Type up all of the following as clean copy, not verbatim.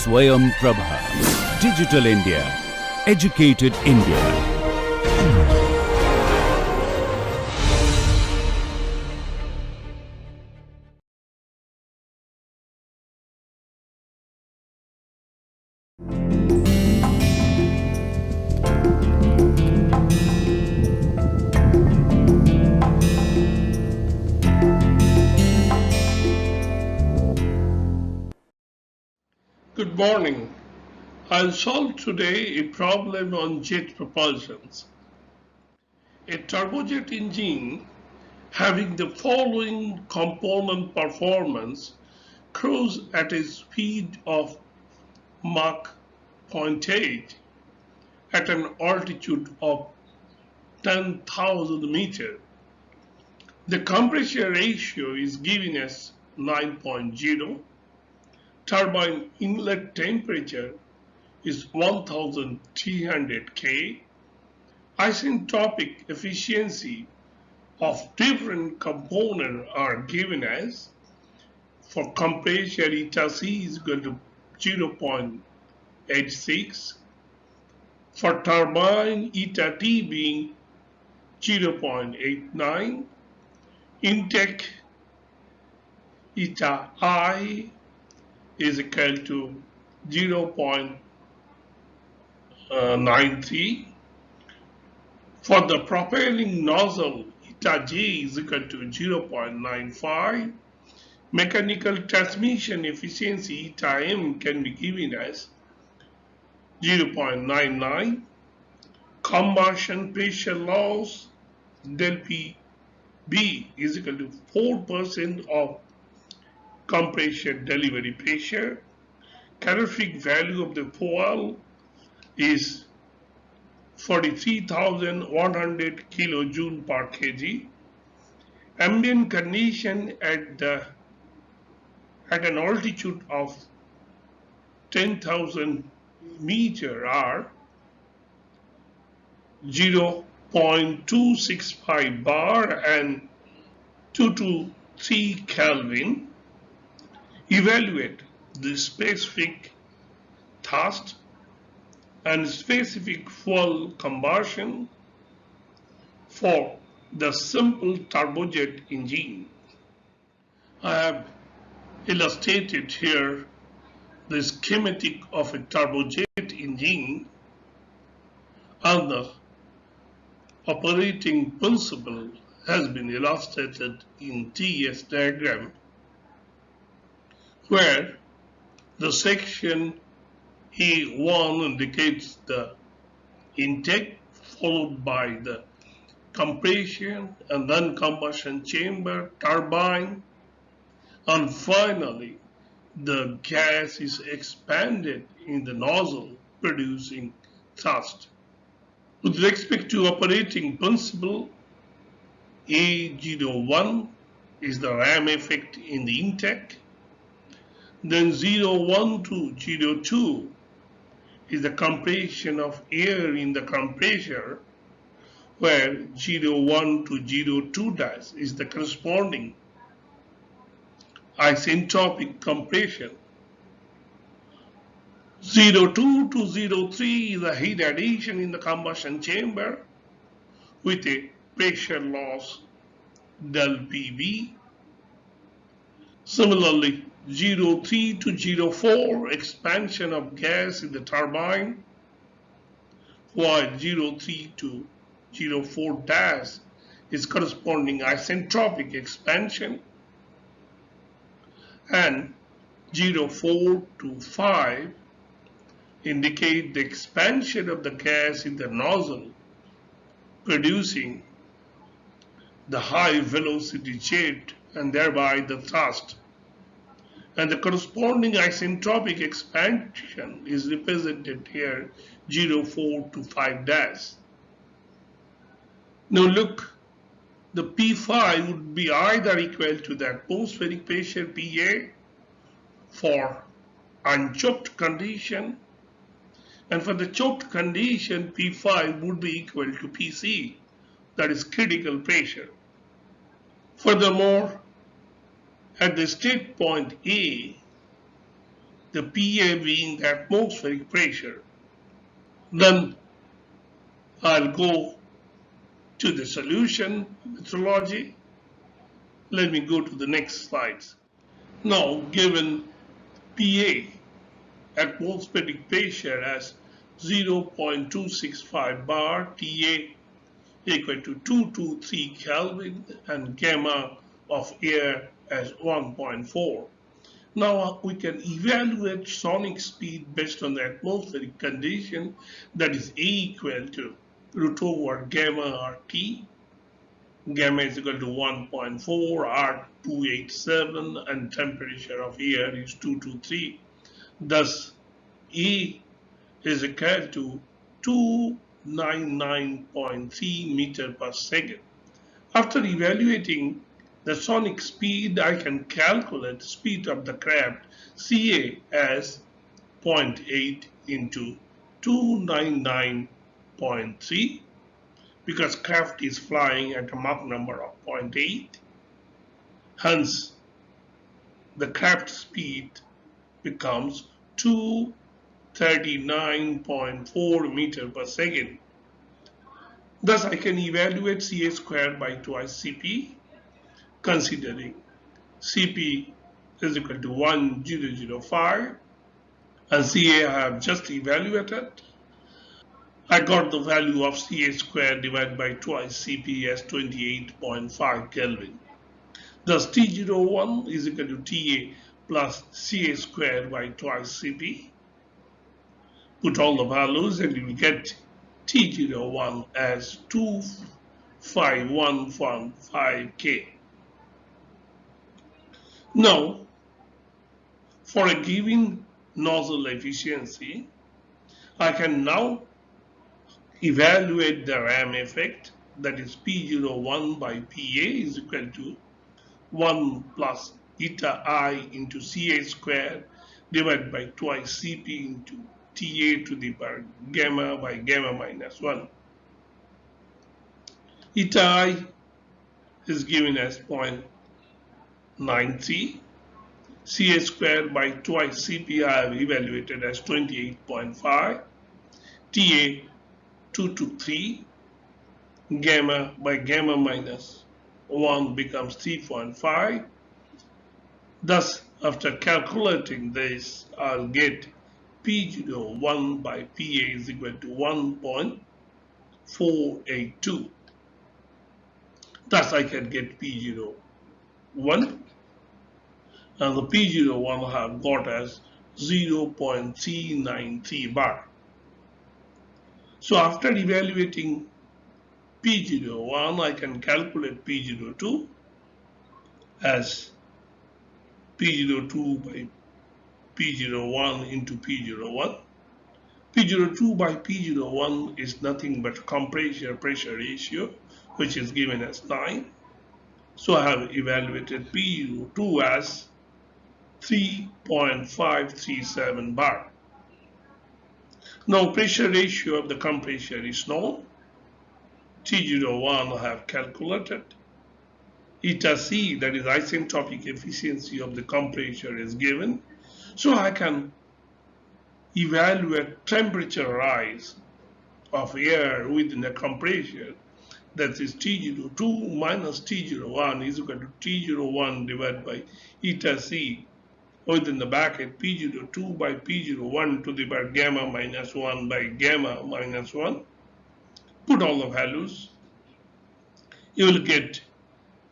Swayam Prabha. Digital India. Educated India. Good morning. I'll solve today a problem on jet propulsions. A turbojet engine having the following component performance cruise at a speed of Mach 0.8 at an altitude of 10,000 meters. The compression ratio is given as 9.0. Turbine inlet temperature is 1300 K. Isentropic efficiency of different components are given as: for compression, eta C is equal to 0.86. For turbine, eta T being 0.89. Intake eta I is equal to 0.93. For the propelling nozzle, eta J is equal to 0.95. Mechanical transmission efficiency, eta M, can be given as 0.99. Combustion pressure loss, del PB is equal to 4% of compression delivery pressure. Calorific value of the fuel is 43,100 kilojoule per kg. Ambient condition at an altitude of 10,000 meter are 0.265 bar and 2 to 3 Kelvin. Evaluate the specific thrust and specific fuel combustion for the simple turbojet engine. I have illustrated here the schematic of a turbojet engine, and the operating principle has been illustrated in TS diagram, where the section A1 indicates the intake, followed by the compression, and then combustion chamber, turbine, and finally the gas is expanded in the nozzle, producing thrust. With respect to operating principle, A01 is the ram effect in the intake. Then 01 to 02 is the compression of air in the compressor, where 01 to 02 dash is the corresponding isentropic compression. 02 to 03 is the heat addition in the combustion chamber with a pressure loss del PB. Similarly, 03 to 04 expansion of gas in the turbine, while 03 to 04 dash is corresponding isentropic expansion, and 04 to 5 indicate the expansion of the gas in the nozzle, producing the high velocity jet and thereby the thrust. And the corresponding isentropic expansion is represented here 04 to 5 dash. Now look, the P5 would be either equal to the atmospheric pressure PA for unchoked condition, and for the choked condition P5 would be equal to PC, that is critical pressure. Furthermore, at the state point A, the PA being the atmospheric pressure. Then I'll go to the solution methodology. Let me go to the next slides. Now, given PA, atmospheric pressure as 0.265 bar, TA equal to 223 Kelvin, and gamma of air as 1.4. Now we can evaluate sonic speed based on the atmospheric condition, that is A equal to root over gamma RT. Gamma is equal to 1.4, R 287, and temperature of air is 223. Thus, E is equal to 299.3 meter per second. After evaluating the sonic speed, I can calculate the speed of the craft CA as 0.8 into 299.3, because craft is flying at a Mach number of 0.8. Hence, the craft speed becomes 239.4 meter per second. Thus, I can evaluate CA squared by twice CP, considering CP is equal to 1005, and CA I have just evaluated. I got the value of CA squared divided by twice CP as 28.5 Kelvin. Thus, T01 is equal to TA plus CA squared by twice CP. Put all the values and you will get T01 as 25115 K. Now, for a given nozzle efficiency, I can now evaluate the ram effect, that is P01 by PA is equal to 1 plus eta I into CA squared divided by twice CP into TA to the power gamma by gamma minus 1. Eta I is given as 0.93. CA squared by twice CP I have evaluated as 28.5. TA 2 to 3. Gamma by gamma minus 1 becomes 3.5. Thus, after calculating this, I'll get P01 by PA is equal to 1.482. Thus, I can get P01, and the P01 I have got as 0.393 bar. So, after evaluating P01, I can calculate P02 as P02 by P01 into P01. P02 by P01 is nothing but compression pressure ratio, which is given as 9. So I have evaluated P02 as 3.537 bar. Now pressure ratio of the compressor is known. T01 I have calculated. Eta C, that is isentropic efficiency of the compressor, is given. So I can evaluate temperature rise of air within the compressor. That is T02 minus T01 is equal to T01 divided by eta C within the bracket P02 by P01 to the power gamma minus 1 by gamma minus 1. Put all the values. You will get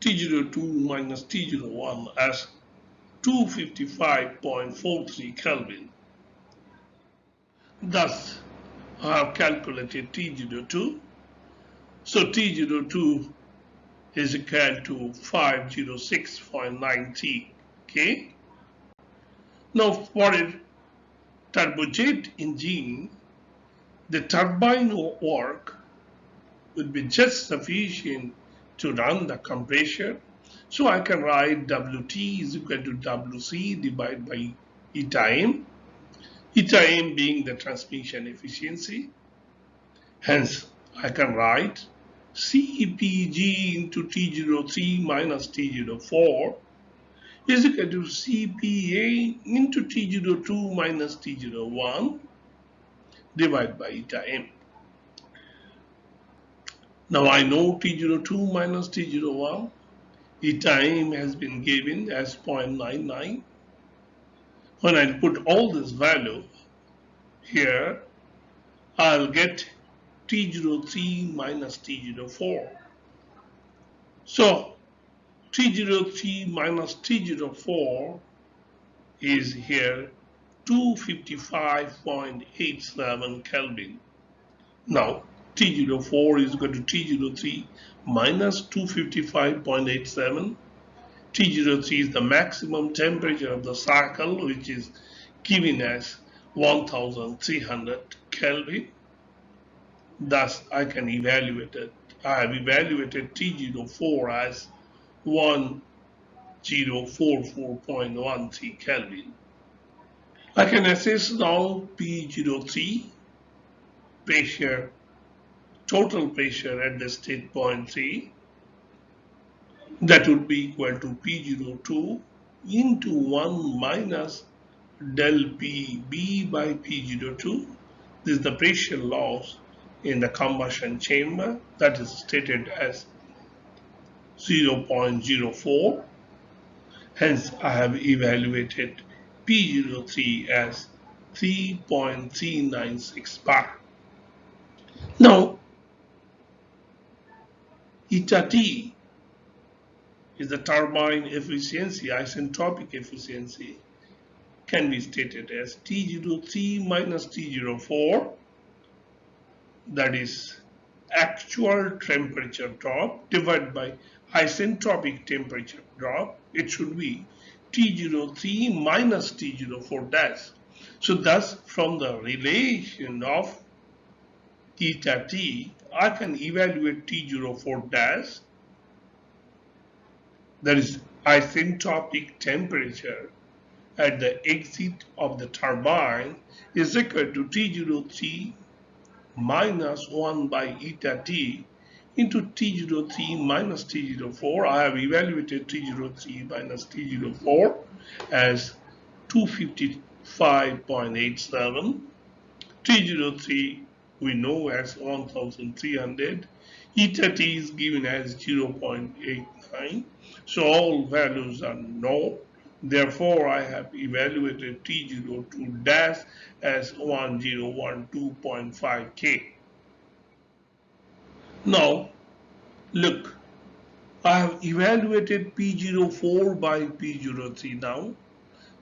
T02 minus T01 as 255.43 Kelvin. Thus, I have calculated T02. So T02 is equal to 506.93 K. Now, for a turbojet engine, the turbine work would be just sufficient to run the compressor. So I can write WT is equal to WC divided by eta M. Eta M being the transmission efficiency. Hence, I can write CPG into T03 minus T04 is equal to CPA into T02 minus T01 divided by eta M. Now I know T02 minus T01. Eta M has been given as 0.99. When I put all this value here, I'll get T03 minus T04. So T03 minus T04 is here 255.87 Kelvin. Now T04 is equal to T03 minus 255.87. T03 is the maximum temperature of the cycle, which is given as 1300 Kelvin. Thus, I can evaluate it. I have evaluated T04 as 1044.13 Kelvin. I can assess now P03, pressure, total pressure at the state point 3. That would be equal to P02 into 1 minus del PB by P02. This is the pressure loss in the combustion chamber, that is stated as 0.04. Hence, I have evaluated P03 as 3.396 bar. Now, eta T is the turbine efficiency, isentropic efficiency, can be stated as T03 minus T04, that is actual temperature drop divided by isentropic temperature drop. It should be T03 minus T04 dash. So thus, from the relation of eta T, I can evaluate T04 dash, that is isentropic temperature at the exit of the turbine, is equal to T03 minus 1 by eta T into T03 minus T04. I have evaluated T03 minus T04 as 255.87. T03 we know as 1300. Eta T is given as 0.89. So all values are known. Therefore, I have evaluated T02 dash as 1012.5 K. Now, look, I have evaluated P04 by P03 now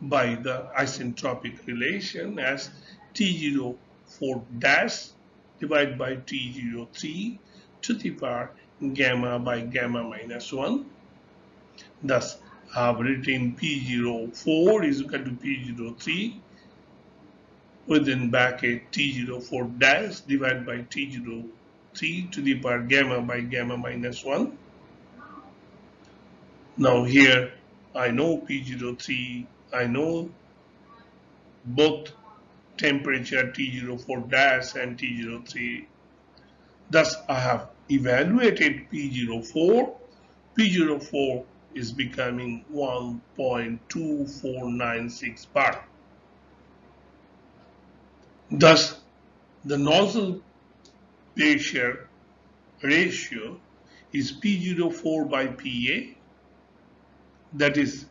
by the isentropic relation as T04 dash divided by T03 to the power gamma by gamma minus 1. Thus, I have written P04 is equal to P03 within bracket T04 dash divided by T03 to the power gamma by gamma minus 1. Now here I know P03, I know both temperature T04 dash and T03. Thus I have evaluated P04. P04 is becoming 1.2496 bar. Thus, the nozzle pressure ratio is P04 by PA. That is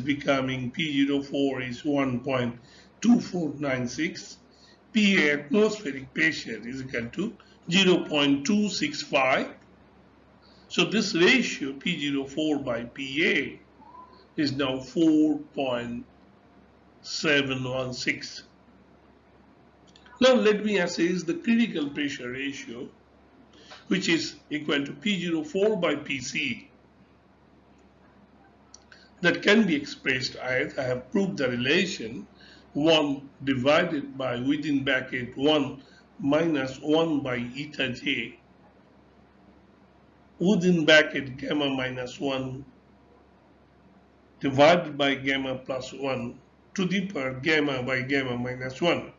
becoming P04 is 1.2496. PA atmospheric pressure is equal to 0.265. So this ratio P04 by PA is now 4.716. Now let me assess the critical pressure ratio, which is equal to P04 by PC. That can be expressed as, I have proved the relation, 1 divided by within bracket 1 minus 1 by eta j within bracket gamma minus 1 divided by gamma plus 1 to the power gamma by gamma minus 1.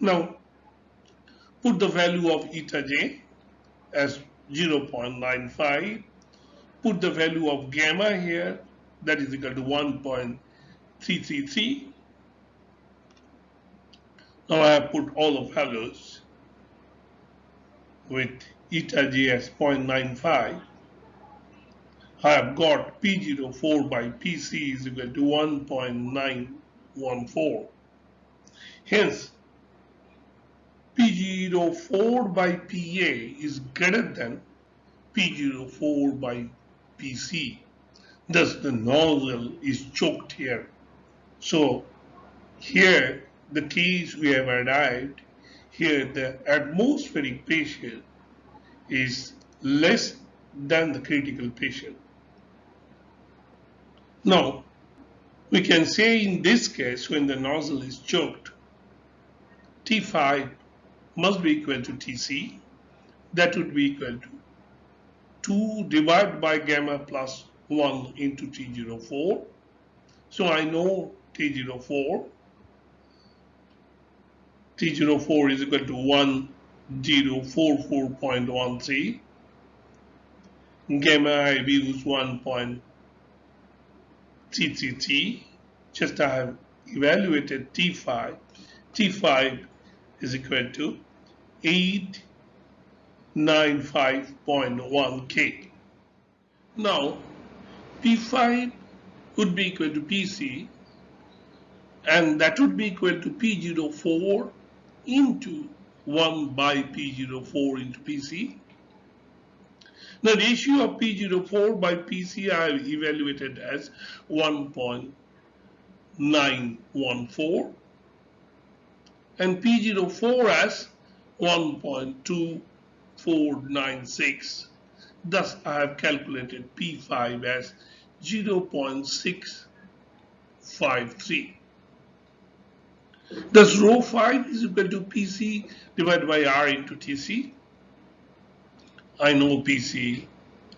Now, put the value of eta j as 0.95, put the value of gamma here that is equal to 1.333. Now I have put all the values with eta j as 0.95. I have got P04 by PC is equal to 1.914. Hence, P04 by PA is greater than P04 by PC. Thus, the nozzle is choked here. So, here the case we have arrived, here the atmospheric pressure is less than the critical pressure. Now, we can say in this case when the nozzle is choked, T5 must be equal to Tc. That would be equal to 2 divided by gamma plus 1 into T04. So I know T04. T04 is equal to 1044.13. Gamma I use 1.333. Just I have evaluated T5. T5 is equal to 895.1 K. Now, P5 would be equal to PC, and that would be equal to P04 into 1 by P04 into PC. The ratio of P04 by PC I have evaluated as 1.914 and P04 as 1.2496. Thus, I have calculated P5 as 0.653. Thus, rho 5 is equal to PC divided by R into TC. I know PC,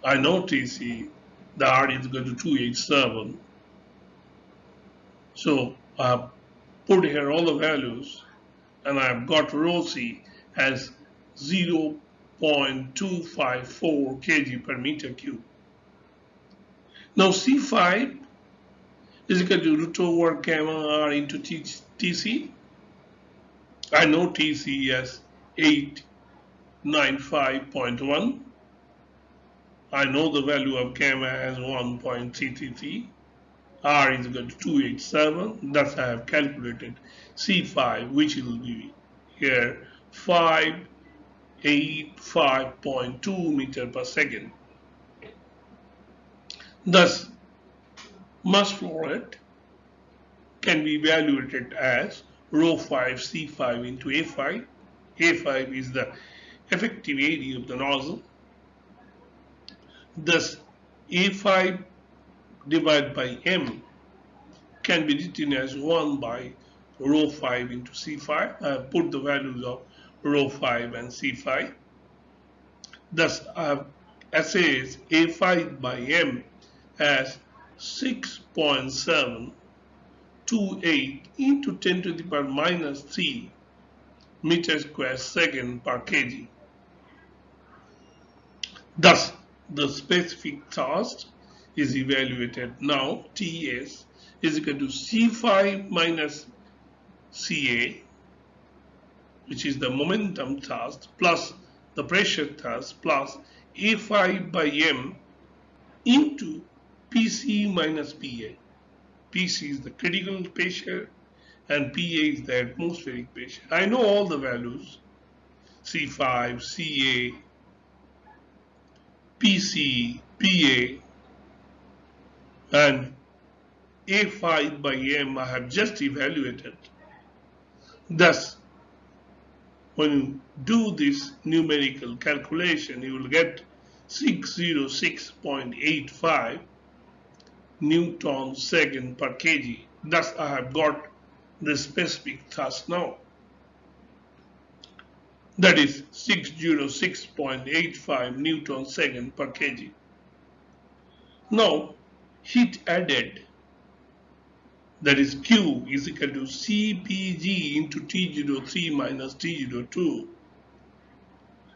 I know TC, the R is equal to 287. So, I have put here all the values and I have got rho C as 0.254 kg per meter cube. Now C5 is equal to root over gamma R into TC. I know TC as 895.1. I know the value of gamma as 1.333. R is equal to 287. Thus I have calculated C5, which will be here 585.2 meter per second. Thus, mass flow rate can be evaluated as rho 5 C5 into A5. A5 is the effective area of the nozzle. Thus, A5 divided by M can be written as 1 by rho 5 into C5. I have put the values of rho 5 and C5. Thus, I have assessed A5 by M as 6.728 into 10 to the power minus 3 meter square second per kg. Thus, the specific thrust is evaluated now. Ts is equal to C5 minus Ca, which is the momentum thrust, plus the pressure thrust, plus A5 by M into Pc minus Pa. Pc is the critical pressure and Pa is the atmospheric pressure. I know all the values, C5, Ca, Pc, Pa, and A5 by M I have just evaluated. Thus, when you do this numerical calculation, you will get 606.85 Newton second per kg. Thus, I have got the specific thrust now. That is 606.85 Newton second per kg. Now, heat added, that is Q is equal to Cpg into T03 minus T02.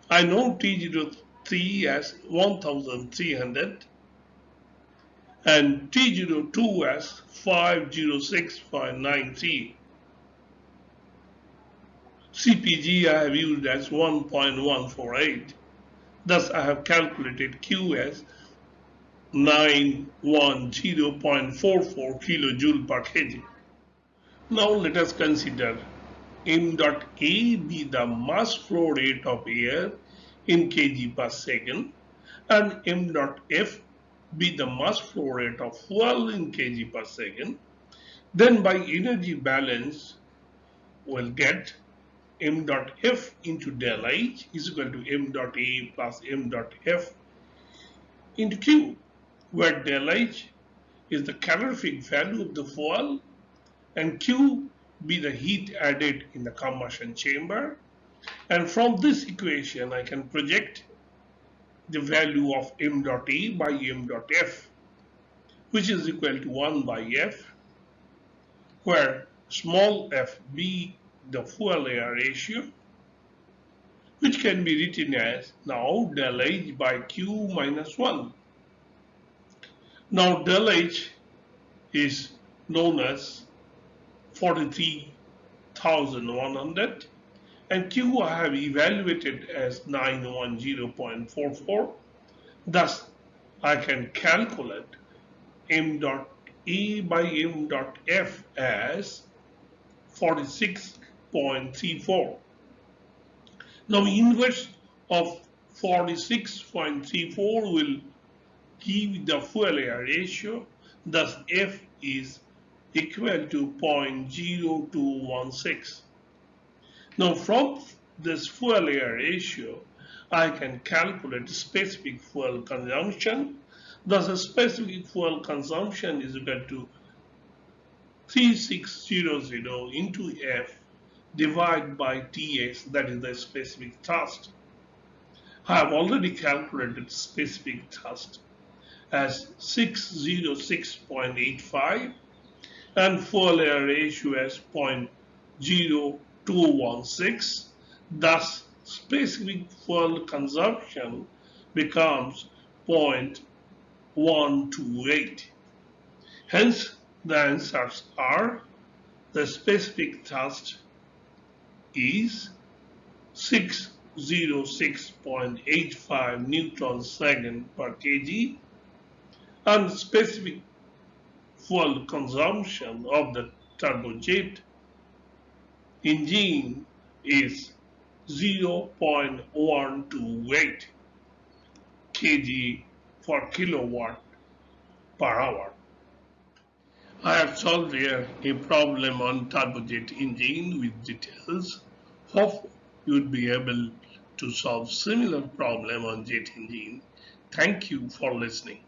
I know T03 as 1300 and T02S 506.93. CPG I have used as 1.148. Thus I have calculated Q as 910.44 kilojoule per kg. Now let us consider m dot A be the mass flow rate of air in kg per second and m dot F be the mass flow rate of fuel in kg per second. Then by energy balance we'll get m dot F into del H is equal to m dot A plus m dot F into Q, where del H is the calorific value of the fuel and Q be the heat added in the combustion chamber. And from this equation I can project the value of m dot A by m dot F, which is equal to 1 by F, where small f be the fuel air ratio, which can be written as now del H by Q minus 1. Now del H is known as 43,100 and Q I have evaluated as 910.44. Thus I can calculate m dot A by m dot F as 46.34. Now inverse of 46.34 will give the fuel air ratio. Thus F is equal to 0.0216. Now from this fuel air ratio I can calculate specific fuel consumption. Thus the specific fuel consumption is equal to 3600 into F divided by Ts, that is the specific thrust. I have already calculated specific thrust as 606.85 and fuel air ratio as 0.0216. Thus specific fuel consumption becomes 0.128. Hence the answers are the specific thrust is 606.85 newton second per kg and specific fuel consumption of the turbojet engine is 0.128 kg per kilowatt per hour. I have solved here a problem on turbojet engine with details. Hope you would be able to solve similar problem on jet engine. Thank you for listening.